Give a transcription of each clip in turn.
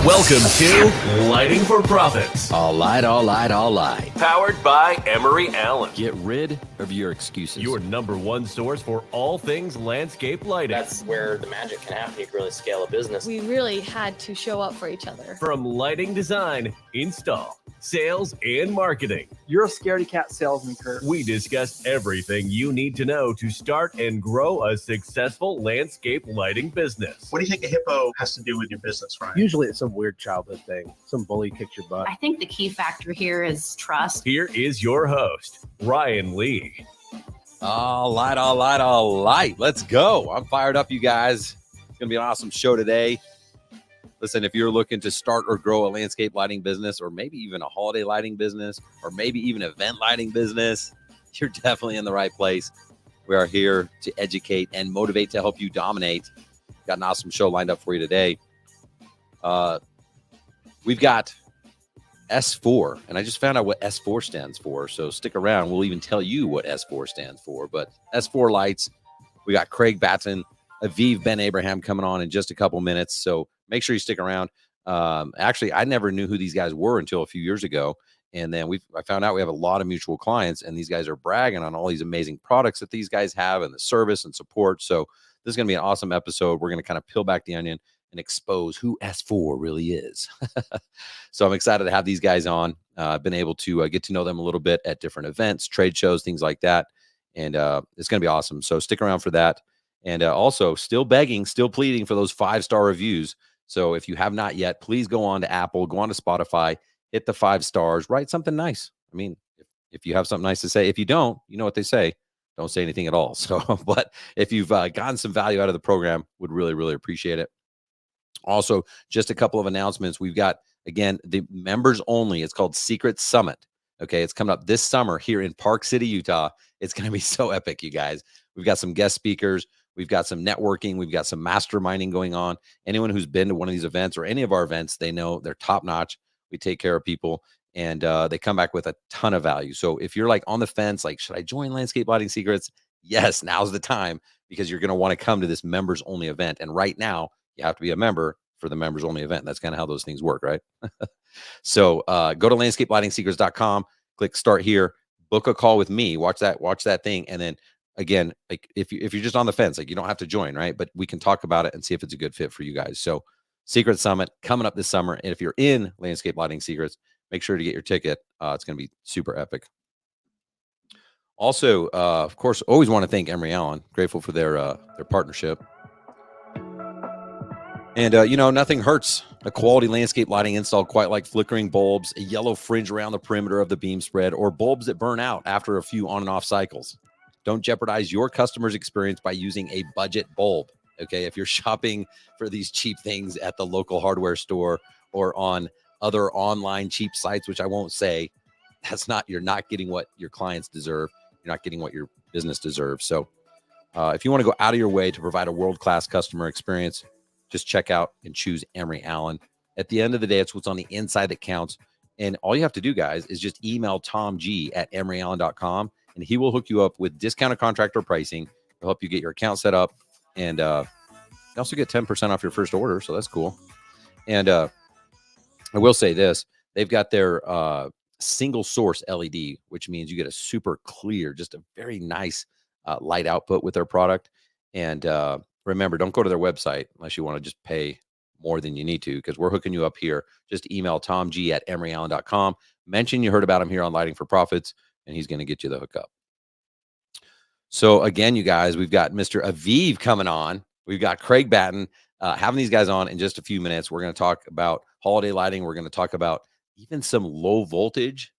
Welcome to Lighting for Profits. All light. Powered by Emery Allen. Get rid of your excuses. Your number one source for all things landscape lighting. That's where the magic can happen. You can really scale a business. We really had to show up for each other. From lighting design, install, sales, and marketing. You're a scaredy cat salesman, Kurt. We discuss everything you need to know to start and grow a successful landscape lighting business. What do you think a hippo has to do with your business, Ryan? Usually it's some weird childhood thing. Some bully kicked your butt. I think the key factor here is trust. Here is your host, Ryan Lee. All light. Let's go. I'm fired up, you guys. It's going to be an awesome show today. Listen, if you're looking to start or grow a landscape lighting business, or maybe even a holiday lighting business, or maybe even event lighting business, you're definitely in the right place. We are here to educate and motivate to help you dominate. Got an awesome show lined up for you today. We've got S4, and I just found out what S4 stands for, so stick around. We'll even tell you what S4 stands for, but S4 lights. We got Craig Batten, Aviv Ben-Abraham coming on in just a couple minutes, so make sure you stick around. Actually, I never knew who these guys were until a few years ago, and then I found out we have a lot of mutual clients, and these guys are bragging on all these amazing products that these guys have and the service and support. So this is going to be an awesome episode. We're going to kind of peel back the onion and expose who S4 really is. So I'm excited to have these guys on. I've been able to get to know them a little bit at different events, trade shows, things like that. And it's going to be awesome. So stick around for that. And also still begging, still pleading for those 5-star reviews. So if you have not yet, please go on to Apple, go on to Spotify, hit the 5 stars, write something nice. I mean, if you have something nice to say, if you don't, you know what they say, don't say anything at all. So, but if you've gotten some value out of the program, would really, really appreciate it. Also, just a couple of announcements. We've got, again, the members only. It's called Secret Summit. Okay, it's coming up this summer here in Park City, Utah. It's going to be so epic, you guys. We've got some guest speakers. We've got some networking. We've got some masterminding going on. Anyone who's been to one of these events or any of our events, they know they're top notch. We take care of people, and they come back with a ton of value. So if you're like on the fence, like, should I join Landscape Lighting Secrets? Yes, now's the time, because you're going to want to come to this members only event. And right now, you have to be a member for the members only event. That's kind of how those things work, right? So go to landscapelightingsecrets.com, click start here, book a call with me, watch that thing. And then again, like if you're just on the fence, like you don't have to join, right? But we can talk about it and see if it's a good fit for you guys. So Secret Summit coming up this summer. And if you're in Landscape Lighting Secrets, make sure to get your ticket. It's going to be super epic. Also, of course, always want to thank Emery Allen. Grateful for their partnership. And, nothing hurts a quality landscape lighting install quite like flickering bulbs, a yellow fringe around the perimeter of the beam spread, or bulbs that burn out after a few on and off cycles. Don't jeopardize your customer's experience by using a budget bulb. Okay, if you're shopping for these cheap things at the local hardware store or on other online cheap sites, which I won't say, you're not getting what your clients deserve. You're not getting what your business deserves. So if you want to go out of your way to provide a world-class customer experience, just check out and choose Emery Allen. At the end of the day, it's what's on the inside that counts. And all you have to do, guys, is just email Tom G at emeryallen.com, and he will hook you up with discounted contractor pricing. He'll help you get your account set up. And you also get 10% off your first order. So that's cool. And I will say this. They've got their single source LED, which means you get a super clear, just a very nice light output with their product. And remember, don't go to their website unless you want to just pay more than you need to, because we're hooking you up here. Just email Tom G at emeryallen.com. Mention you heard about him here on Lighting for Profits, and he's going to get you the hookup. So again, you guys, we've got Mr. Aviv coming on. We've got Craig Batten. Having these guys on in just a few minutes. We're going to talk about holiday lighting. We're going to talk about even some low voltage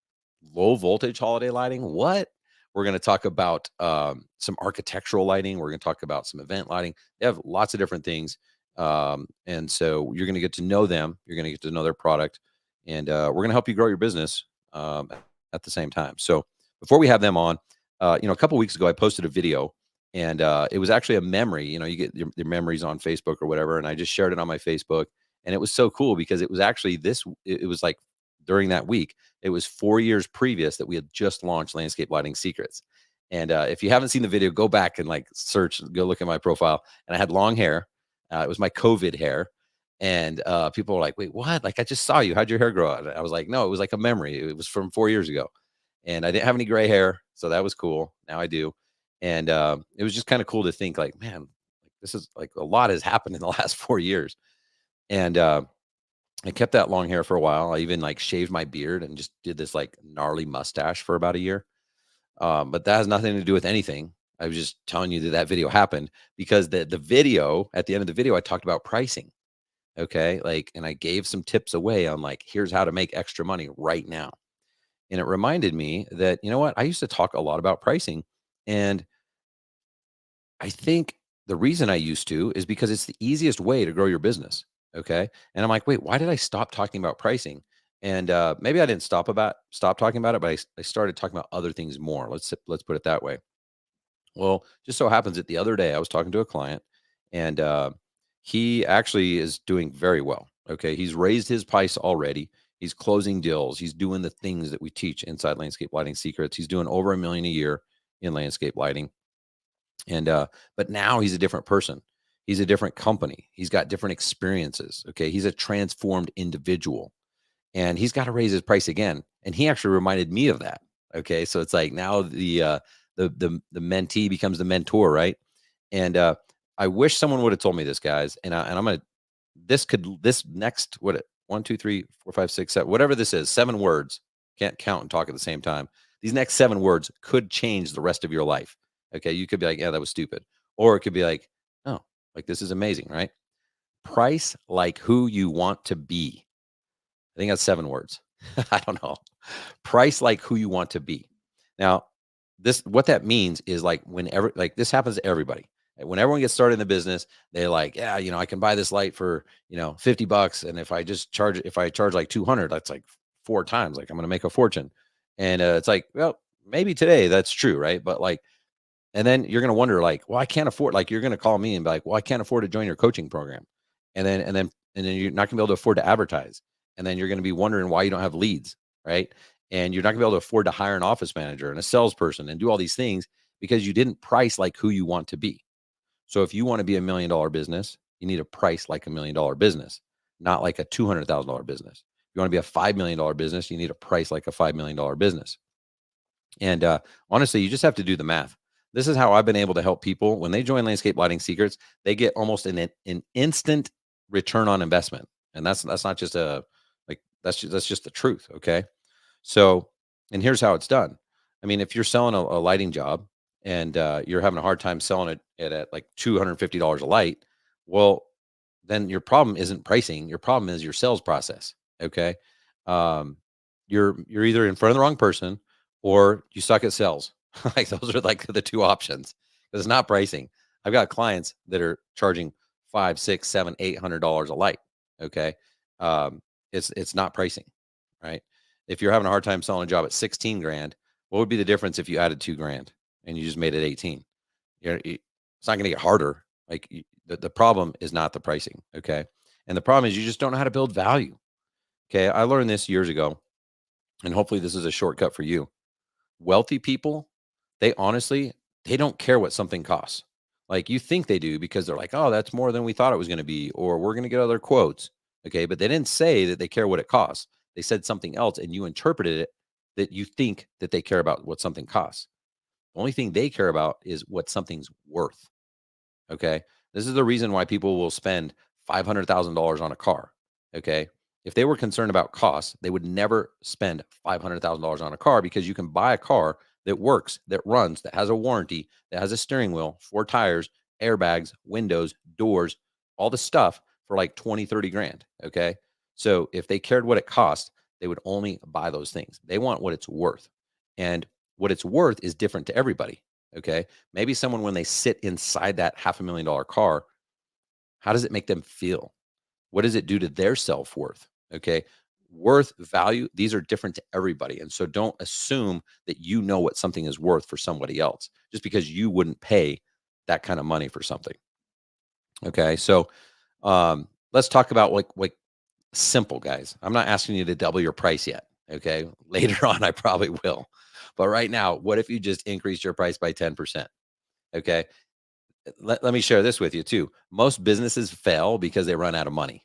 holiday lighting. What? We're going to talk about some architectural lighting. We're going to talk about some event lighting. They have lots of different things. And so you're going to get to know them. You're going to get to know their product. And we're going to help you grow your business at the same time. So before we have them on, a couple of weeks ago, I posted a video, and it was actually a memory. You get your memories on Facebook or whatever. And I just shared it on my Facebook. And it was so cool because it was actually it was like during that week, it was 4 years previous that we had just launched Landscape Lighting Secrets. And if you haven't seen the video, go back and go look at my profile. And I had long hair. It was my COVID hair. And people were like, wait, what? Like, I just saw you. How'd your hair grow out? I was like, no, it was like a memory. It was from 4 years ago. And I didn't have any gray hair. So that was cool. Now I do. And it was just kind of cool to think like, man, this is like a lot has happened in the last 4 years. And I kept that long hair for a while. I even like shaved my beard and just did this like gnarly mustache for about a year. But that has nothing to do with anything. I was just telling you that that video happened because the video, at the end of the video, I talked about pricing. Okay. Like, and I gave some tips away on like, here's how to make extra money right now. And it reminded me that, you know what? I used to talk a lot about pricing. And I think the reason I used to is because it's the easiest way to grow your business. Okay. And I'm like, wait, why did I stop talking about pricing? And maybe I didn't stop talking about it, but I started talking about other things more. Let's put it that way. Well, just so happens that the other day I was talking to a client, and he actually is doing very well. Okay. He's raised his price already. He's closing deals. He's doing the things that we teach inside Landscape Lighting Secrets. He's doing over $1 million a year in landscape lighting. And but now he's a different person. He's a different company. He's got different experiences. Okay. He's a transformed individual, and he's got to raise his price again. And he actually reminded me of that. Okay. So it's like now the mentee becomes the mentor, right? And I wish someone would have told me this, guys. And I'm gonna this next what it 1, 2, 3, 4, 5, 6, 7, whatever this is, 7 words. Can't count and talk at the same time. These next 7 words could change the rest of your life. Okay, you could be like, yeah, that was stupid, or it could be like, oh, like this is amazing, right? Price like who you want to be. I think that's 7 words. I don't know. Price like who you want to be. Now, what that means is like whenever like this happens to everybody. When everyone gets started in the business, they're like, yeah, I can buy this light for, $50. And if I charge like 200, that's like 4 times, like I'm going to make a fortune. And it's like, well, maybe today that's true. Right. But like, and then you're going to wonder like, well, I can't afford, like, you're going to call me and be like, well, I can't afford to join your coaching program. And then you're not gonna be able to afford to advertise. And then you're going to be wondering why you don't have leads. Right. And you're not gonna be able to afford to hire an office manager and a salesperson and do all these things because you didn't price like who you want to be. So if you want to be $1 million business, you need a price like $1 million business, not like a $200,000 business. If you want to be a $5 million business, you need a price like a $5 million business. And honestly, you just have to do the math. This is how I've been able to help people when they join Landscape Lighting Secrets. They get almost an instant return on investment, and that's not just that's just the truth. Okay, so and here's how it's done. I mean, if you're selling a lighting job and you're having a hard time selling it at like $250 a light, well, then your problem isn't pricing. Your problem is your sales process. Okay, you're either in front of the wrong person or you suck at sales. Like those are like the 2 options. It's not pricing. I've got clients that are charging $500, $600, $700, $800 a light. Okay, it's not pricing, right? If you're having a hard time selling a job at 16 grand, what would be the difference if you added 2 grand and you just made it 18? It's not going to get harder. Like the problem is not the pricing. Okay. And the problem is you just don't know how to build value. Okay. I learned this years ago, and hopefully this is a shortcut for you. Wealthy people, they don't care what something costs. Like you think they do because they're like, oh, that's more than we thought it was going to be, or we're going to get other quotes. Okay. But they didn't say that they care what it costs. They said something else and you interpreted it that you think that they care about what something costs. The only thing they care about is what something's worth. Okay. This is the reason why people will spend $500,000 on a car. Okay. If they were concerned about costs, they would never spend $500,000 on a car, because you can buy a car that works, that runs, that has a warranty, that has a steering wheel, 4 tires, airbags, windows, doors, all the stuff for like 20, 30 grand. Okay. So if they cared what it cost, they would only buy those things. They want what it's worth. And what it's worth is different to everybody. Okay. Maybe someone, when they sit inside that $500,000 car, how does it make them feel? What does it do to their self-worth? Okay. Worth, value, these are different to everybody. And so don't assume that you know what something is worth for somebody else just because you wouldn't pay that kind of money for something. Okay. So let's talk about like simple, guys. I'm not asking you to double your price yet. Okay. Later on, I probably will. But right now, what if you just increase your price by 10%? Okay. Let me share this with you too. Most businesses fail because they run out of money.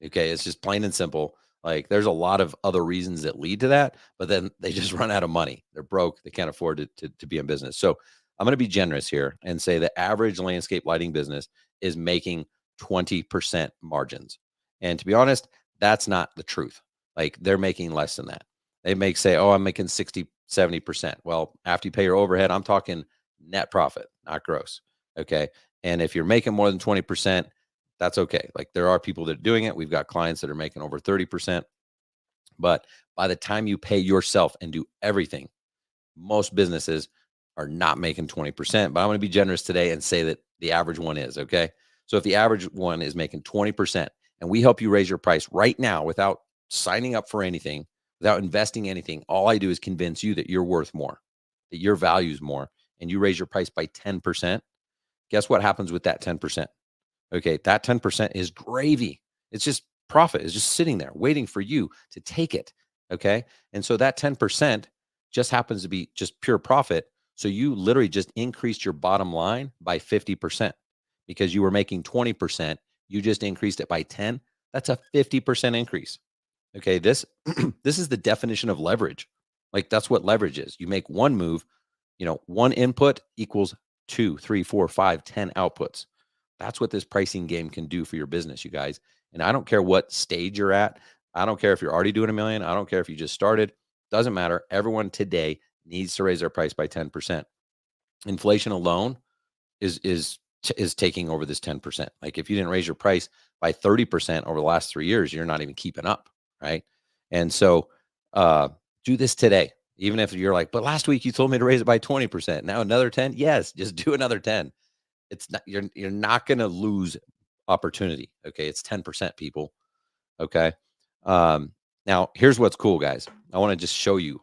Okay. It's just plain and simple. Like there's a lot of other reasons that lead to that, but then they just run out of money. They're broke. They can't afford to be in business. So I'm going to be generous here and say the average landscape lighting business is making 20% margins. And to be honest, that's not the truth. Like they're making less than that. They may say, oh, I'm making 60, 70%. Well, after you pay your overhead, I'm talking net profit, not gross. Okay. And if you're making more than 20%, that's okay. Like there are people that are doing it. We've got clients that are making over 30%. But by the time you pay yourself and do everything, most businesses are not making 20%. But I'm going to be generous today and say that the average one is. Okay. So if the average one is making 20% and we help you raise your price right now without signing up for anything, without investing anything, all I do is convince you that you're worth more, that your value is more, and you raise your price by 10%. Guess what happens with that 10%? Okay, that 10% is gravy. It's just profit. It's just sitting there waiting for you to take it. Okay. And so that 10% just happens to be just pure profit. So you literally just increased your bottom line by 50% because you were making 20%. You just increased it by 10. That's a 50% increase. Okay. This, this is the definition of leverage. Like that's what leverage is. You make one move, one input equals 2, 3, 4, 5, 10 outputs. That's what this pricing game can do for your business, you guys. And I don't care what stage you're at. I don't care if you're already doing $1 million. I don't care if you just started. Doesn't matter. Everyone today needs to raise their price by 10%. Inflation alone is taking over this 10%. Like if you didn't raise your price by 30% over the last 3 years, you're not even keeping up, right? And so do this today. Even if you're like, but last week you told me to raise it by 20%. Now another 10. Yes, just do another 10. It's not, you're not going to lose opportunity. Okay. It's 10%, people. Okay. Now here's what's cool, guys. I want to just show you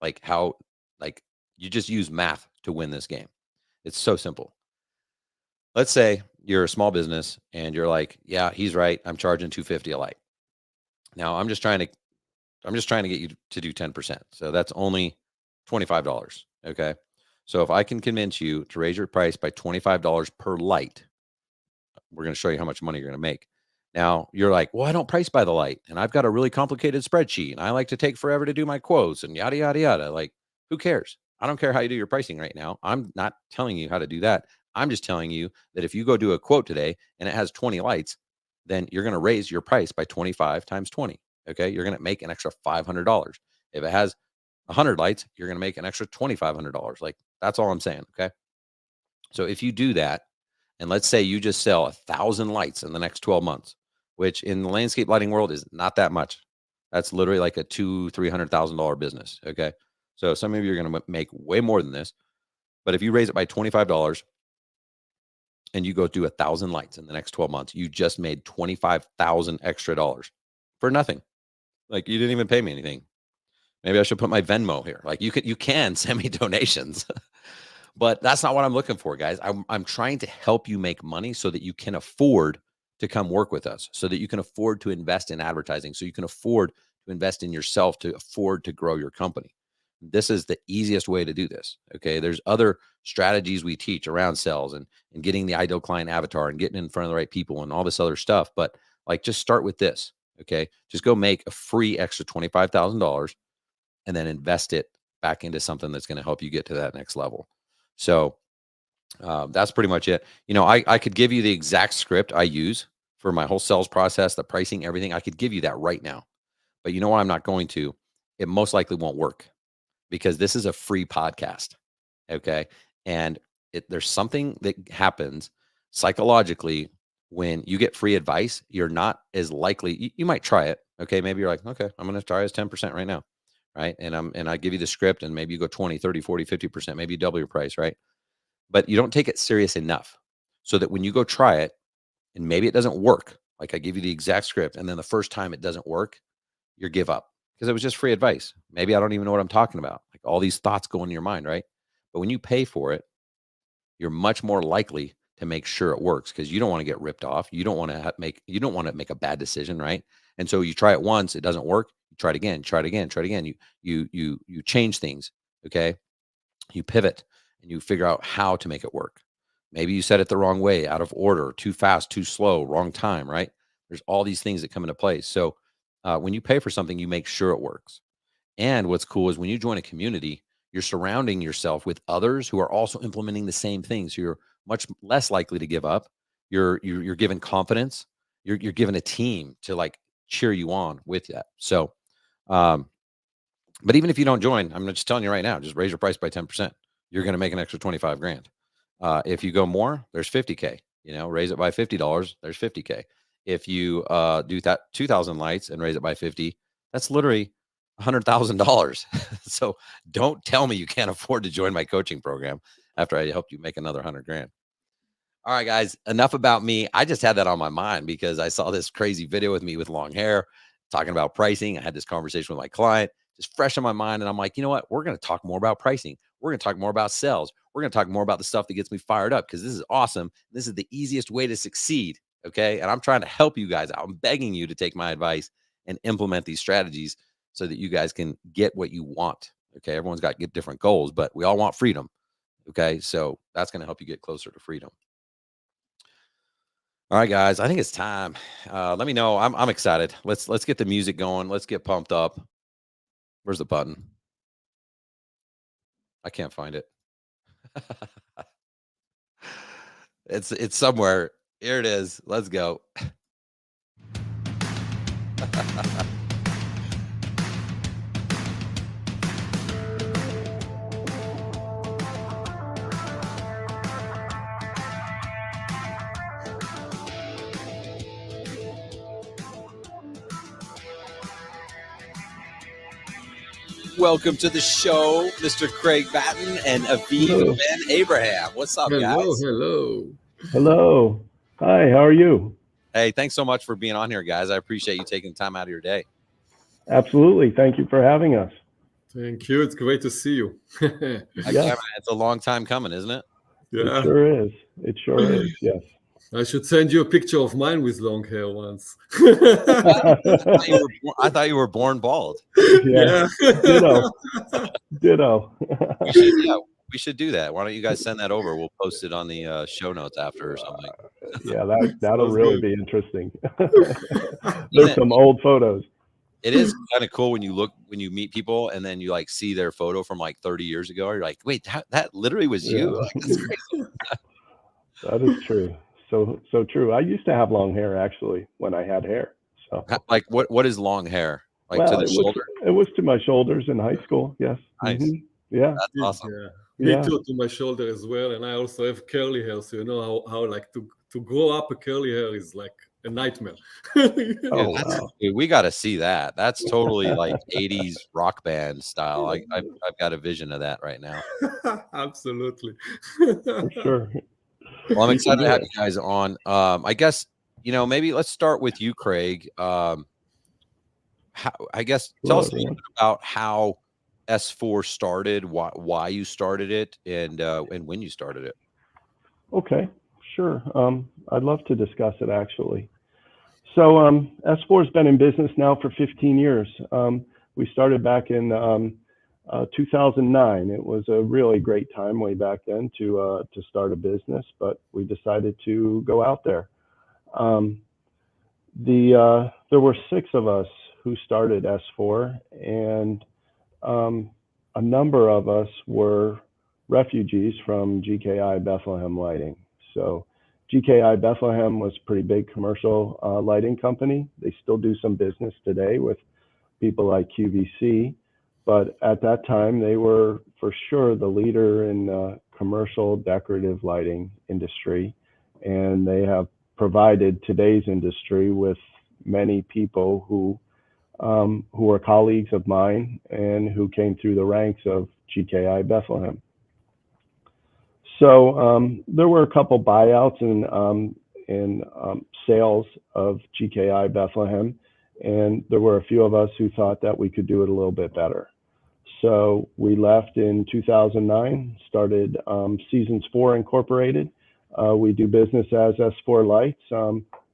like how, like you just use math to win this game. It's so simple. Let's say you're a small business and you're like, yeah, he's right. I'm charging $250 a light. Now I'm just trying to get you to do 10%. So that's only $25. Okay. So if I can convince you to raise your price by $25 per light, we're going to show you how much money you're going to make. Now you're like, well, I don't price by the light and I've got a really complicated spreadsheet and I like to take forever to do my quotes and yada, yada, yada. Like, who cares? I don't care how you do your pricing right now. I'm not telling you how to do that. I'm just telling you that if you go do a quote today and it has 20 lights, then you're going to raise your price by 25 times 20. Okay. You're going to make an extra $500. If it has 100 lights, you're going to make an extra $2,500. Like that's all I'm saying. Okay. So if you do that, and let's say you just sell 1,000 lights in the next 12 months, which in the landscape lighting world is not that much. That's literally like a $200,000-$300,000 business. Okay. So some of you are going to make way more than this, but if you raise it by $25 and you go do 1,000 lights in the next 12 months, you just made 25,000 extra dollars for nothing. Like you didn't even pay me anything. Maybe I should put my Venmo here. Like you can send me donations, but that's not what I'm looking for, guys. I'm trying to help you make money so that you can afford to come work with us, so that you can afford to invest in advertising, so you can afford to invest in yourself, to afford to grow your company. This is the easiest way to do this. Okay. There's other strategies we teach around sales and getting the ideal client avatar and getting in front of the right people and all this other stuff. But like, just start with this. Okay. Just go make a free extra $25,000 and then invest it back into something that's going to help you get to that next level. So that's pretty much it. I could give you the exact script I use for my whole sales process, the pricing, everything. I could give you that right now, but you know what? I'm not going to. It most likely won't work because this is a free podcast. Okay. And there's something that happens psychologically when you get free advice. You're not as likely, you might try it. Okay. Maybe you're like, okay, I'm going to try this 10% right now. Right. And I give you the script and maybe you go 20, 30, 40, 50%, maybe you double your price. Right. But you don't take it serious enough so that when you go try it and maybe it doesn't work, like I give you the exact script and then the first time it doesn't work, you give up because it was just free advice. Maybe I don't even know what I'm talking about. Like all these thoughts go in your mind. Right. But when you pay for it, you're much more likely to make sure it works because you don't want to get ripped off. You don't want to make a bad decision. Right. And so you try it once, it doesn't work. You try it again, try it again, try it again. You change things. Okay. You pivot and you figure out how to make it work. Maybe you said it the wrong way, out of order, too fast, too slow, wrong time, right? There's all these things that come into place. So when you pay for something, you make sure it works. And what's cool is when you join a community, you're surrounding yourself with others who are also implementing the same things. So you're much less likely to give up. You're given confidence. You're given a team to like cheer you on with that. So, but even if you don't join, I'm just telling you right now, just raise your price by 10%. You're going to make an extra 25 grand. If you go more, there's 50K. Raise it by $50. There's 50K. If you do that 2,000 lights and raise it by 50, that's literally $100,000. So don't tell me you can't afford to join my coaching program after I helped you make another 100 grand. All right, guys, enough about me. I just had that on my mind because I saw this crazy video with me with long hair talking about pricing. I had this conversation with my client, just fresh in my mind. And I'm like, you know what? We're going to talk more about pricing. We're going to talk more about sales. We're going to talk more about the stuff that gets me fired up because this is awesome. This is the easiest way to succeed. Okay. And I'm trying to help you guys out. I'm begging you to take my advice and implement these strategies so that you guys can get what you want. Okay. Everyone's got different goals, but we all want freedom. Okay. So that's going to help you get closer to freedom. All right, guys, I think it's time. Let me know. I'm excited. Let's get the music going. Let's get pumped up. Where's the button? I can't find it. It's somewhere. Here it is. Let's go. Welcome to the show, Mr. Craig Batten and Aviv Ben-Abraham. What's up, guys? Hello. Hi, how are you? Hey, thanks so much for being on here, guys. I appreciate you taking time out of your day. Absolutely. Thank you for having us. Thank you. It's great to see you. It's a long time coming, isn't it? Yeah. It sure is. It sure is, yes. I should send you a picture of mine with long hair once. I thought you were born bald. Yeah. Ditto. We should do that. Why don't you guys send that over? We'll post it on the show notes after or something. Yeah, that'll really be interesting. There's some old photos. It is kind of cool when you meet people and then you like see their photo from like 30 years ago. You're like, wait, that literally was you? Like, that's crazy. That is true. So true. I used to have long hair actually when I had hair. So like what is long hair? Like to the shoulder? It was to my shoulders in high school. Yes. Nice. Mm-hmm. Yeah. That's awesome. Me too, to my shoulder as well. And I also have curly hair. So you know how like to grow up a curly hair is like a nightmare. Oh, wow. Dude, we got to see that. That's totally like 80s rock band style. I've got a vision of that right now. Absolutely. For sure. Well, I'm excited to have you guys on. I guess, maybe let's start with you, Craig. Tell us a little bit about how S4 started, why you started it, and when you started it. Okay, sure. I'd love to discuss it actually. So S4 has been in business now for 15 years. We started back in 2009. It was a really great time way back then to start a business, but we decided to go out there. There were 6 of us who started S4, and a number of us were refugees from GKI Bethlehem Lighting. So GKI Bethlehem was a pretty big commercial lighting company. They still do some business today with people like QVC. But at that time, they were for sure the leader in the commercial decorative lighting industry. And they have provided today's industry with many people who are colleagues of mine and who came through the ranks of GKI Bethlehem. So there were a couple buyouts in sales of GKI Bethlehem. And there were a few of us who thought that we could do it a little bit better. So we left in 2009, started Seasons 4 Incorporated. We do business as S4 Lights.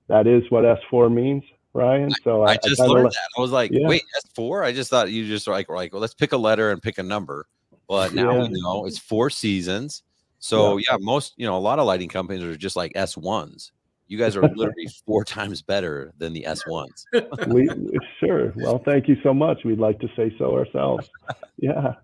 That is what S4 means, Ryan. So I just learned that. I was like, wait, S4? I just thought you just like, well, let's pick a letter and pick a number. But now we know it's 4 seasons. So most, a lot of lighting companies are just like S1s. You guys are literally 4 times better than the S1s. Sure. Well, thank you so much. We'd like to say so ourselves. Yeah.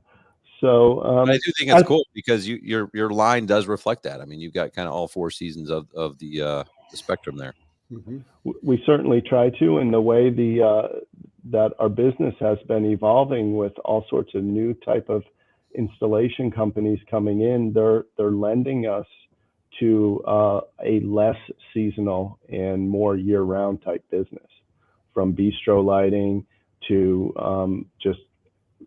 So But I do think it's cool because your line does reflect that. I mean, you've got kind of all 4 seasons of the spectrum there. Mm-hmm. We certainly try to, and the way that our business has been evolving with all sorts of new type of installation companies coming in, they're lending us to a less seasonal and more year-round type business, from bistro lighting to just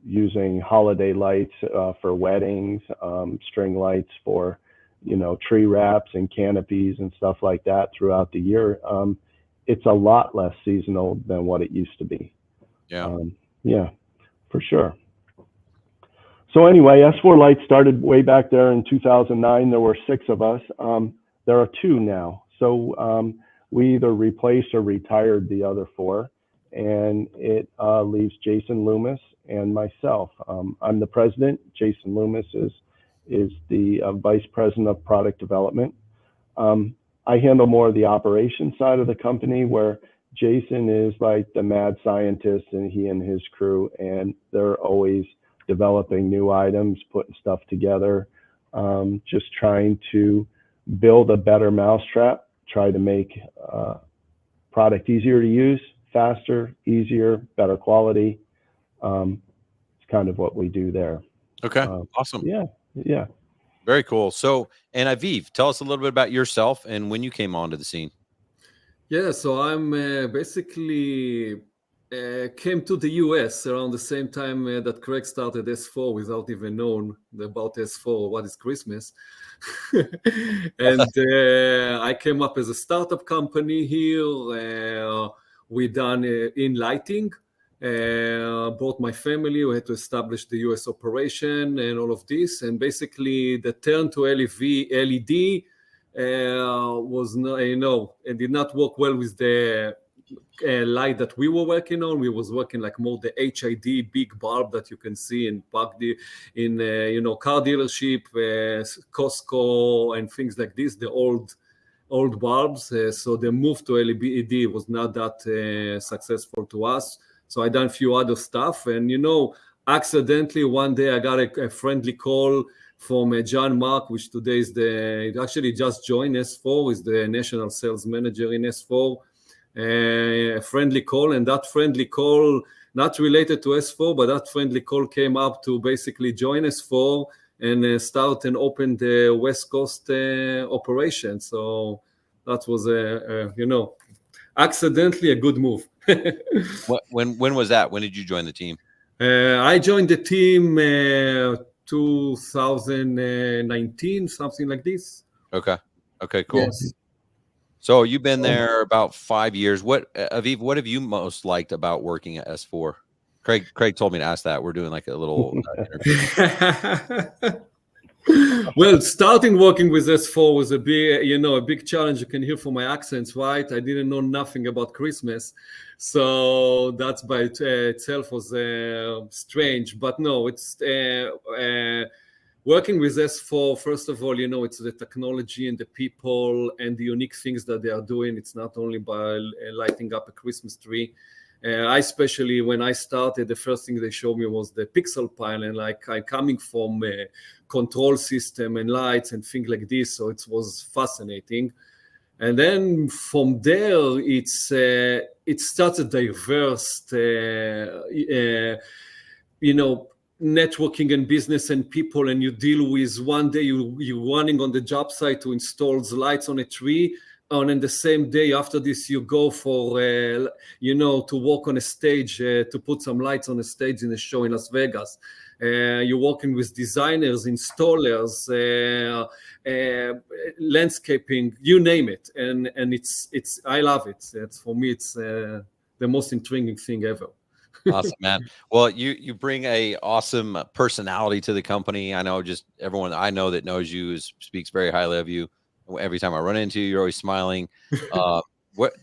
using holiday lights for weddings, string lights for tree wraps and canopies and stuff like that throughout the year. It's a lot less seasonal than what it used to be. Yeah. Yeah, for sure. So anyway, S4 Lights started way back there in 2009. There were 6 of us. There are 2 now. So we either replaced or retired the other 4, and it leaves Jason Loomis and myself. I'm the president. Jason Loomis is the vice president of product development. I handle more of the operation side of the company, where Jason is like the mad scientist, and he and his crew, and they're always developing new items, putting stuff together, just trying to build a better mousetrap, try to make product easier to use, faster, easier, better quality. It's kind of what we do there. Okay. Awesome. Yeah. Very cool. So, and Aviv, tell us a little bit about yourself and when you came onto the scene. Yeah, so I'm basically came to the US around the same time that Craig started S4 without even knowing about S4, what is Christmas. And I came up as a startup company here. We done in lighting. Brought my family. We had to establish the US operation and all of this. And basically the turn to LED was not, it did not work well with the light that we were working on. We was working like more the HID big bulb that you can see in car dealership, Costco and things like this, the old bulbs. So the move to LED was not that successful to us. So I done a few other stuff, and accidentally one day I got a friendly call from John Mark, which today is actually just joined S4, is the national sales manager in S4. A friendly call, and that friendly call, not related to S4, but that friendly call came up to basically join S4 and start and open the West Coast operation. So that was accidentally a good move. When was that? When did you join the team? I joined the team 2019, something like this. Okay, cool. Yes. So you've been there about 5 years. Aviv, what have you most liked about working at S4? Craig told me to ask that. We're doing like a little interview. Well, starting working with S4 was a big challenge. You can hear from my accents, right? I didn't know nothing about Christmas, so that by itself was strange. But no, it's working with S4. First of all, it's the technology and the people and the unique things that they are doing. It's not only by lighting up a Christmas tree. I especially, when I started, the first thing they showed me was the pixel pile, and like I'm coming from a control system and lights and things like this, so it was fascinating. And then from there, it starts a diverse, networking and business and people, and you deal with one day you're running on the job site to install lights on a tree. And in the same day after this, you go for, to walk on a stage, to put some lights on a stage in a show in Las Vegas. You're working with designers, installers, landscaping, you name it. And it's I love it. For me, it's the most intriguing thing ever. Awesome, man. Well, you bring a awesome personality to the company. I know just everyone I know that knows you speaks very highly of you. Every time I run into you, you're always smiling. Tell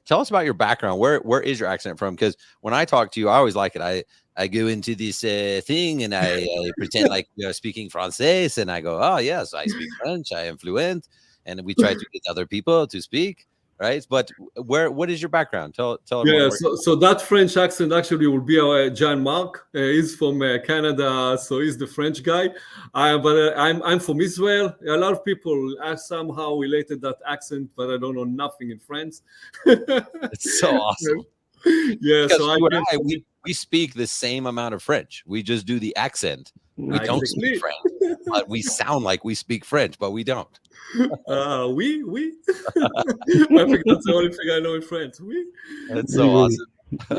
us about your background. Where is your accent from? Because when I talk to you, I always like it. I go into this thing and I pretend like speaking Francais, and I go, oh yes, I speak French. I am fluent, and we try to get other people to speak. right? But what is your background? Tell Yeah, everyone. so that French accent actually will be our John Mark. He's from Canada, so he's the French guy. I'm from Israel. A lot of people are somehow related that accent, but I don't know nothing in French. It's so awesome. Yeah, Because so you and I, we speak the same amount of French. We just do the accent. We don't speak French, but we sound like we speak French, but we don't. Oui. I think that's the only thing I know in French. Oui. That's so awesome.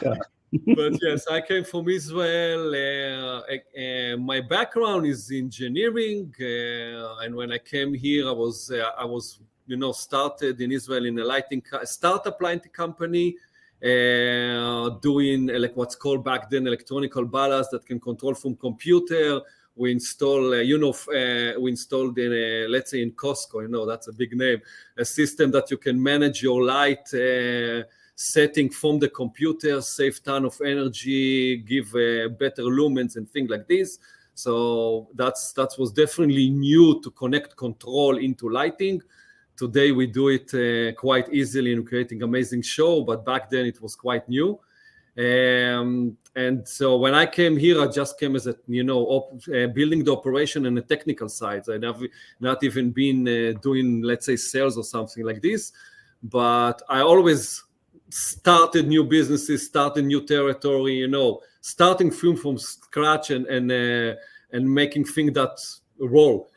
Yeah. But yes, I came from Israel. My background is engineering, and when I came here, I was started in Israel in a startup lighting company, doing like what's called back then electronical ballast that can control from computer. We install, we installed in, let's say in Costco, that's a big name, a system that you can manage your light setting from the computer, save ton of energy, give better lumens and things like this. So that was definitely new to connect control into lighting. Today we do it quite easily in creating amazing show, but back then it was quite new. And so when I came here, I just came as building the operation and the technical sides. I have not even been doing, let's say, sales or something like this. But I always started new businesses, started new territory, starting from scratch and making things that roll.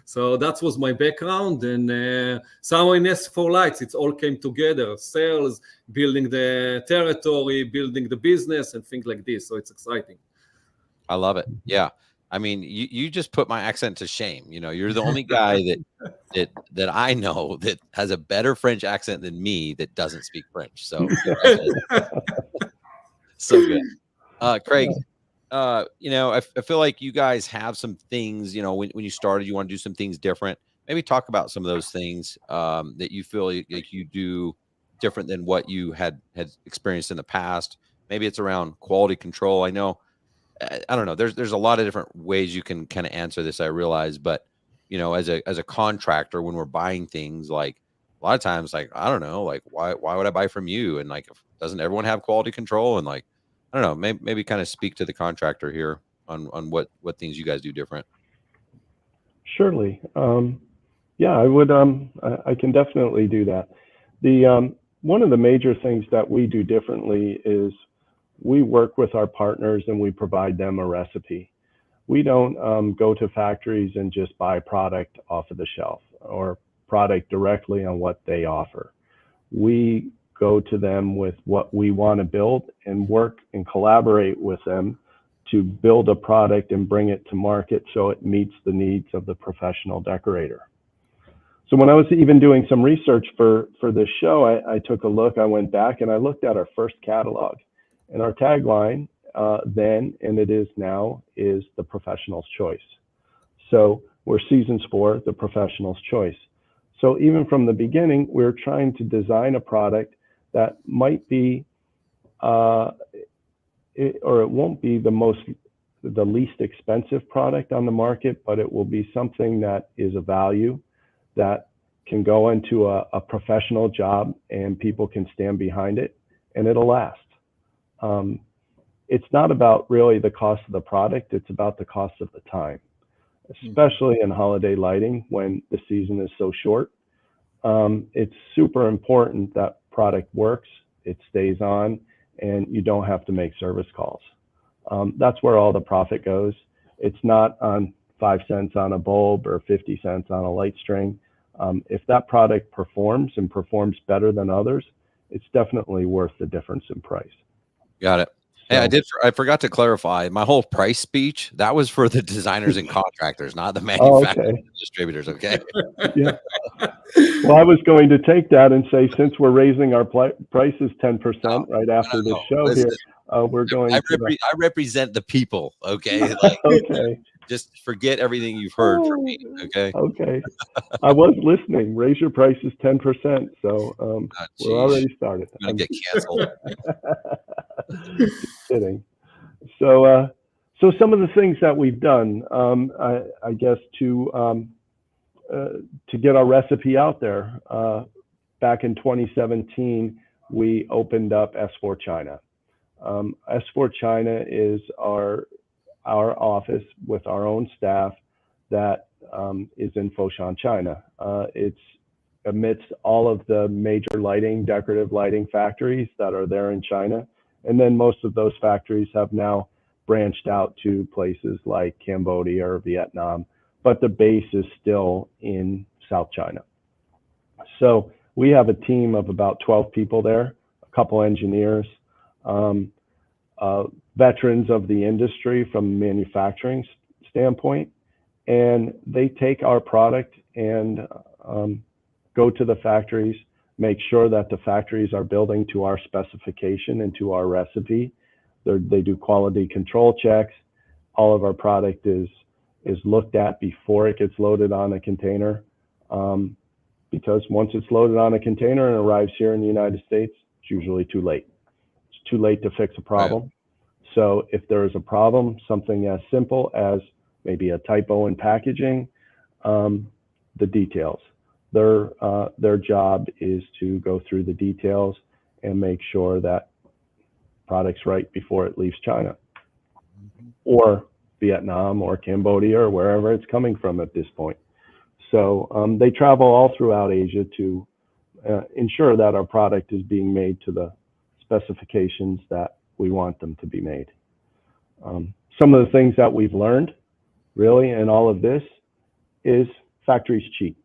So that was my background, and somewhere in S4 Lights, it all came together: sales, building the territory, building the business, and things like this. So it's exciting. I love it. Yeah, I mean, you just put my accent to shame. You're the only guy that I know that has a better French accent than me that doesn't speak French. So so good, Craig. I feel like you guys have some things, when you started, you want to do some things different. Maybe talk about some of those things that you feel like you do different than what you had experienced in the past. Maybe it's around quality control. I know, I don't know. There's a lot of different ways you can kind of answer this, I realize, but as a contractor, when we're buying things, like a lot of times, like, I don't know, like why would I buy from you? And like, doesn't everyone have quality control? And like, I don't know, maybe kind of speak to the contractor here on what things you guys do different. Surely. Yeah, I would. I can definitely do that. One of the major things that we do differently is we work with our partners and we provide them a recipe. We don't go to factories and just buy product off of the shelf or product directly on what they offer. We go to them with what we want to build and work and collaborate with them to build a product and bring it to market so it meets the needs of the professional decorator. So when I was even doing some research for this show, I took a look, I went back and I looked at our first catalog, and our tagline then, and it is now, is the professional's choice. So we're seasons 4, the professional's choice. So even from the beginning, we're trying to design a product that might be, or it won't be the least expensive product on the market, but it will be something that is a value that can go into a professional job and people can stand behind it and it'll last. It's not about really the cost of the product, it's about the cost of the time, especially in holiday lighting when the season is so short. It's super important that product works, it stays on, and you don't have to make service calls. That's where all the profit goes. It's not on 5 cents on a bulb or 50 cents on a light string. If that product performs and performs better than others, it's definitely worth the difference in price. Got it. Hey, I forgot to clarify my whole price speech. That was for the designers and contractors, not the manufacturers and distributors. Okay. Yeah. Well, I was going to take that and say, since we're raising our prices 10% right after the show here, we're going. I represent the people. Okay. Like, okay. Just forget everything you've heard from me. Okay. Okay. I was listening. Raise your prices 10%. So we're already started. I'm gonna get canceled. Just kidding. So some of the things that we've done, I guess to get our recipe out there. back in 2017, we opened up S4 China. S4 China is our office with our own staff that is in Foshan, China. It's amidst all of the major decorative lighting factories that are there in China. And then most of those factories have now branched out to places like Cambodia or Vietnam, but the base is still in South China. So we have a team of about 12 people there, a couple engineers, veterans of the industry from a manufacturing standpoint, and they take our product and go to the factories, make sure that the factories are building to our specification and to our recipe. They do quality control checks. All of our product is looked at before it gets loaded on a container, because once it's loaded on a container and arrives here in the United States, it's usually too late. It's too late to fix a problem. Right. So if there is a problem, something as simple as maybe a typo in packaging, the details. Their job is to go through the details and make sure that product's right before it leaves China or Vietnam or Cambodia or wherever it's coming from at this point. So they travel all throughout Asia to ensure that our product is being made to the specifications that we want them to be made. Some of the things that we've learned really in all of this is factories cheat.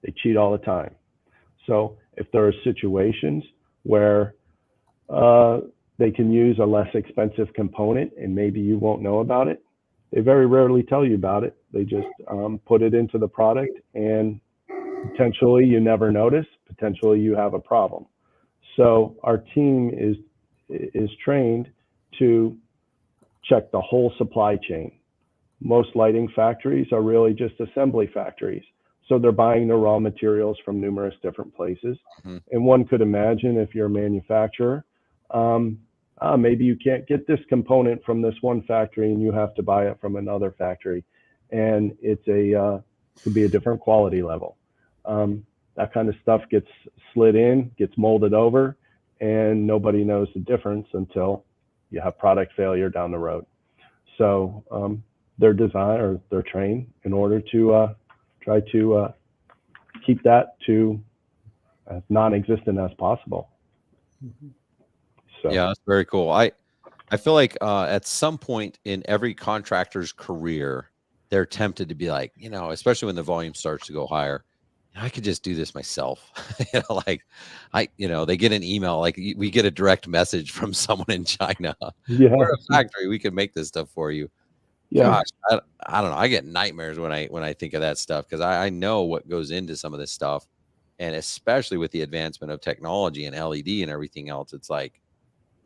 They cheat all the time. So if there are situations where they can use a less expensive component and maybe you won't know about it, they very rarely tell you about it. They just put it into the product and potentially you never notice, potentially you have a problem. So our team is trained to check the whole supply chain. Most lighting factories are really just assembly factories. So they're buying the raw materials from numerous different places. Mm-hmm. And one could imagine if you're a manufacturer, maybe you can't get this component from this one factory and you have to buy it from another factory. And it's could be a different quality level. That kind of stuff gets slid in, gets molded over, and nobody knows the difference until you have product failure down the road. So they're designed or they're trained in order to try to keep that to as non-existent as possible. Mm-hmm. So. Yeah, that's very cool. I feel like at some point in every contractor's career, they're tempted to be like, especially when the volume starts to go higher, I could just do this myself. They get an email, like we get a direct message from someone in China. Yeah. We're a factory. We can make this stuff for you. Yeah. Gosh, I don't know. I get nightmares when I think of that stuff because I know what goes into some of this stuff. And especially with the advancement of technology and LED and everything else, it's like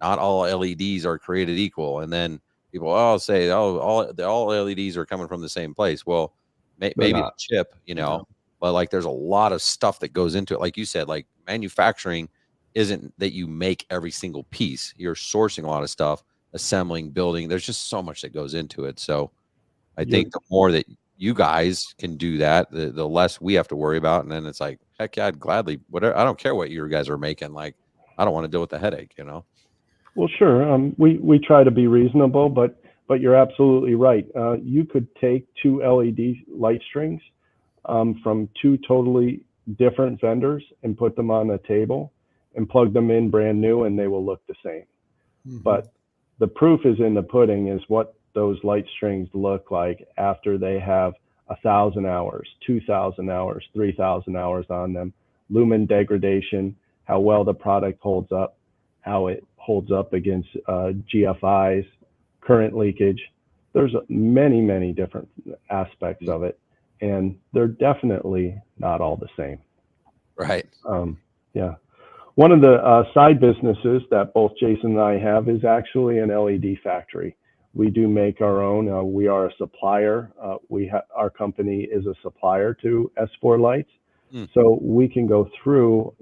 not all LEDs are created equal. And then people say, all LEDs are coming from the same place. Well, maybe a chip, but like there's a lot of stuff that goes into it. Like you said, like manufacturing isn't that you make every single piece. You're sourcing a lot of stuff, assembling, building. There's just so much that goes into it. So I think the more that you guys can do that, the less we have to worry about. And then it's like, heck yeah, I'd gladly, whatever. I don't care what you guys are making. Like, I don't want to deal with the headache, Well, sure. We try to be reasonable, but you're absolutely right. You could take two LED light strings from two totally different vendors and put them on a table and plug them in brand new, and they will look the same. Mm-hmm. But the proof is in the pudding is what those light strings look like after they have 1,000 hours, 2,000 hours, 3,000 hours on them, lumen degradation, how well the product holds up, how it holds up against GFIs, current leakage. There's many, many different aspects of it, and they're definitely not all the same. Right. Yeah. One of the side businesses that both Jason and I have is actually an LED factory. We do make our own. We are a supplier. Our company is a supplier to S4 lights. So we can go through,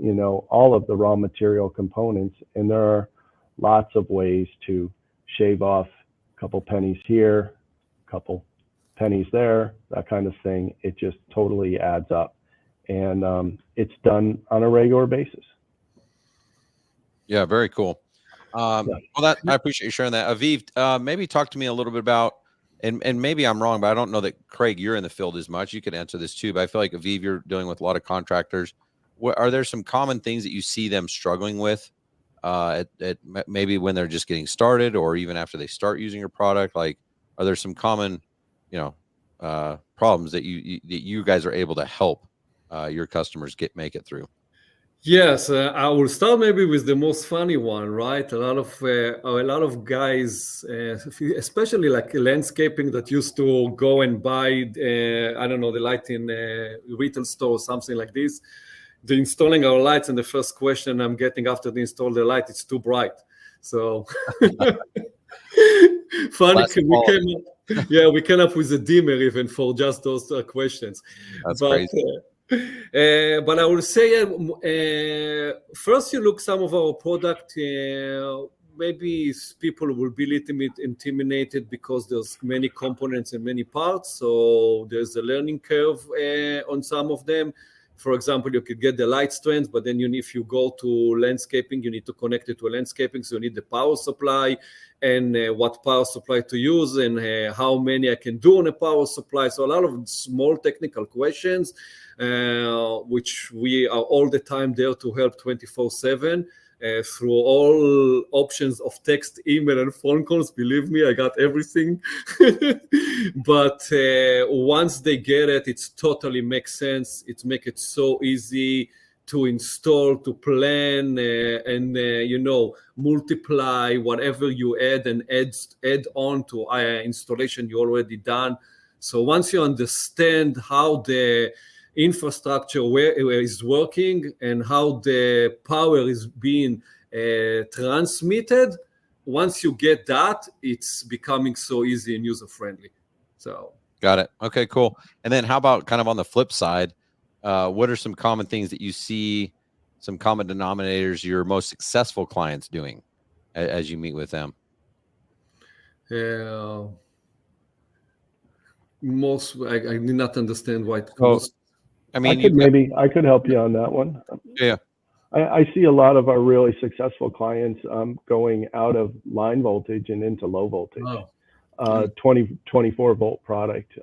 all of the raw material components, and there are lots of ways to shave off a couple pennies here, a couple pennies there, that kind of thing. It just totally adds up. and it's done on a regular basis. Yeah, very cool. Yeah. Well, I appreciate you sharing that. Aviv, maybe talk to me a little bit about, and maybe I'm wrong, but I don't know that, Craig, you're in the field as much. You could answer this too, but I feel like, Aviv, you're dealing with a lot of contractors. Are there some common things that you see them struggling with maybe when they're just getting started, or even after they start using your product? Like, are there some common, problems that you guys are able to help your customers make it through? Yes, I will start maybe with the most funny one, right? A lot of guys, especially like landscaping, that used to go and buy, I don't know, the light in retail store or something like this. They're installing our lights, and the first question I'm getting after they install the light, it's too bright. So funny, we came up with a dimmer even for just those questions. That's crazy. But I will say, first you look some of our product, maybe people will be a little bit intimidated because there's many components and many parts, so there's a learning curve on some of them. For example, you could get the light strands, but then if you go to landscaping, you need to connect it to a landscaping, so you need the power supply and what power supply to use and how many I can do on a power supply. So a lot of small technical questions, which we are all the time there to help 24/7 through all options of text, email, and phone calls. Believe me, I got everything. But once they get it, it totally makes sense. It makes it so easy to install, to plan, and multiply whatever you add and add on to installation you already done. So once you understand how the infrastructure is working and how the power is being transmitted, once you get that, it's becoming so easy and user friendly. So got it. Okay, cool. And then how about kind of on the flip side, what are some common things that you see, some common denominators your most successful clients doing as you meet with them? I did not understand why. I mean, I could help you on that one. Yeah. I see a lot of our really successful clients going out of line voltage and into low voltage. 24 volt product.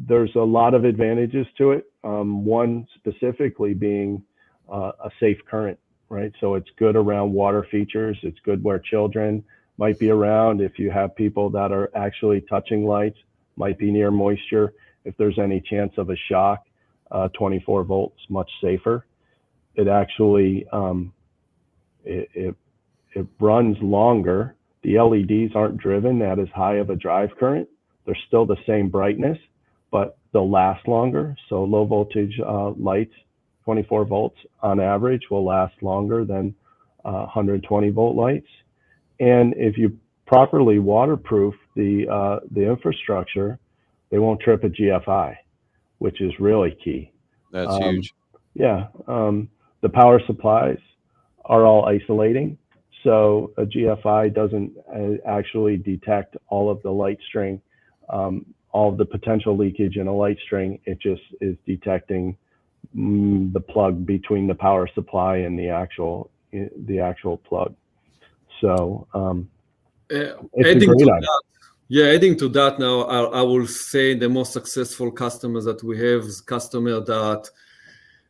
There's a lot of advantages to it. One specifically being a safe current, right? So it's good around water features. It's good where children might be around. If you have people that are actually touching lights, might be near moisture. If there's any chance of a shock, 24 volts, much safer. It actually, it runs longer. The LEDs aren't driven at as high of a drive current. They're still the same brightness, but they'll last longer. So low voltage lights, 24 volts on average, will last longer than 120 volt lights. And if you properly waterproof the infrastructure, they won't trip a GFI, which is really key. That's huge. Yeah. The power supplies are all isolating. So a GFI doesn't actually detect all of the light string, all of the potential leakage in a light string. It just is detecting the plug between the power supply and the actual plug. So it's a great item. Adding to that now, I will say the most successful customers that we have is customer that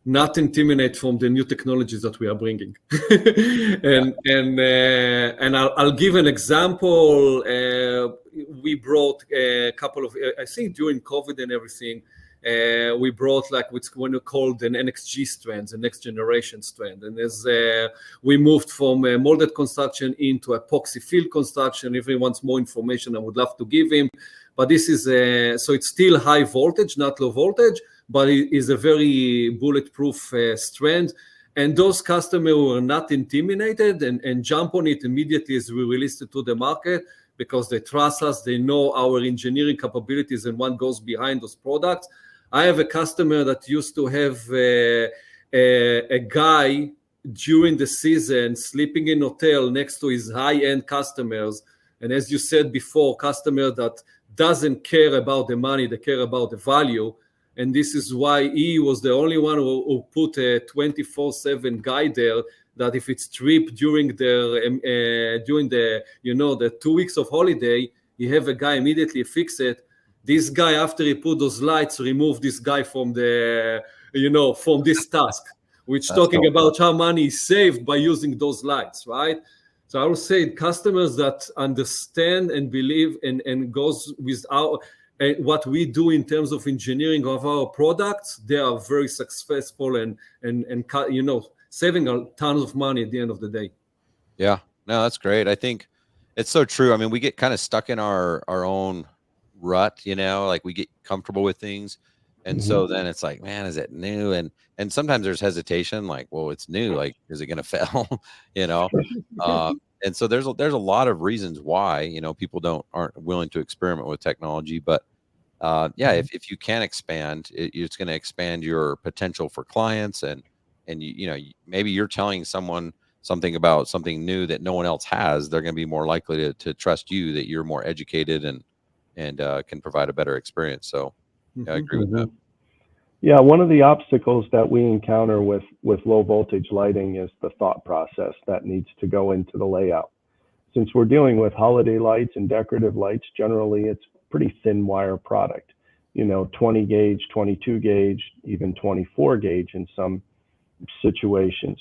not intimidate from the new technologies that we are bringing. and I'll give an example. We brought a couple of, I think during COVID and everything, we brought like what's when we called an NXG strand, the next generation strand. And as we moved from molded construction into epoxy field construction, if he wants more information, I would love to give him. But this is, so it's still high voltage, not low voltage, but it is a very bulletproof strand. And those customers were not intimidated and jump on it immediately as we released it to the market, because they trust us, they know our engineering capabilities and what goes behind those products. I have a customer that used to have a guy during the season sleeping in hotel next to his high-end customers. And as you said before, customer that doesn't care about the money, they care about the value. And this is why he was the only one who put a 24/7 guide there, that if it's tripped during the 2 weeks of holiday, you have a guy immediately fix it. This guy, after he put those lights, remove this guy from from this task, which That's talking cool. about how money is saved by using those lights, right? So I would say customers that understand and believe and goes with what we do in terms of engineering of our products, they are very successful and saving a ton of money at the end of the day. Yeah, no, that's great. I think it's so true. I mean, we get kind of stuck in our own rut, like we get comfortable with things. And so then it's like, man, is it new? And sometimes there's hesitation, like, well, it's new. Like, is it going to fail? And so there's a lot of reasons why, people aren't willing to experiment with technology. But if you can expand, it's going to expand your potential for clients. And maybe you're telling someone something about something new that no one else has. They're going to be more likely to trust you, that you're more educated and can provide a better experience. So I agree with that. Yeah, one of the obstacles that we encounter with low voltage lighting is the thought process that needs to go into the layout. Since we're dealing with holiday lights and decorative lights, generally it's pretty thin wire product, 20 gauge, 22 gauge, even 24 gauge in some situations.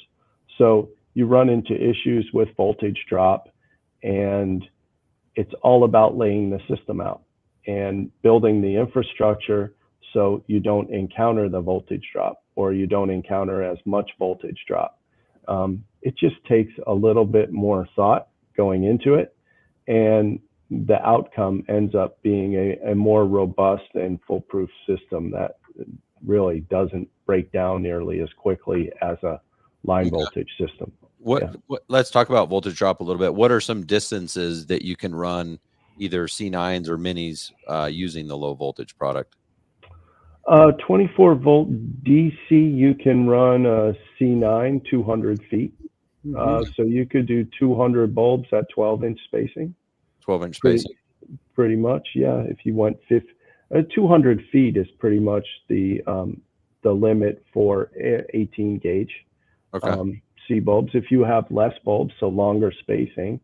So you run into issues with voltage drop, and it's all about laying the system out and building the infrastructure so you don't encounter the voltage drop, or you don't encounter as much voltage drop. It just takes a little bit more thought going into it, and the outcome ends up being a more robust and foolproof system that really doesn't break down nearly as quickly as a line voltage system. Let's talk about voltage drop a little bit. What are some distances that you can run either C9s or minis using the low voltage product? 24 volt DC, you can run a C9 200 feet. So you could do 200 bulbs at 12-inch spacing. 12-inch spacing. Pretty much, yeah. If you went 200 feet is pretty much the limit for 18 gauge C bulbs. If you have less bulbs, so longer spacing,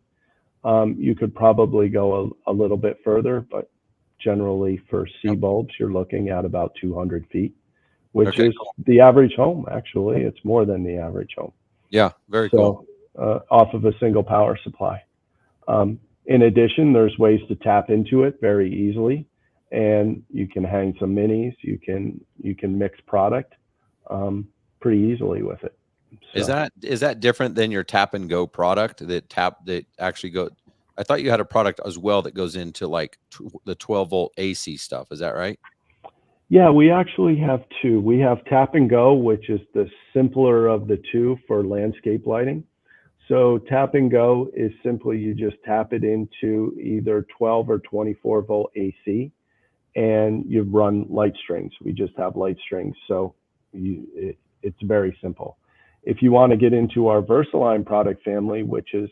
you could probably go a little bit further, but generally for C bulbs, you're looking at about 200 feet, which is the average home. Actually, it's more than the average home. Yeah, very cool. Off of a single power supply. In addition, there's ways to tap into it very easily, and you can hang some minis. You can mix product pretty easily with it. So. Is that different than your tap and go product that actually go? I thought you had a product as well that goes into like the 12 volt AC stuff. Is that right? Yeah, we actually have two. We have tap and go, which is the simpler of the two for landscape lighting. So tap and go is simply you just tap it into either 12 or 24 volt AC, and you run light strings. We just have light strings, so it's very simple. If you want to get into our Versaline product family, which is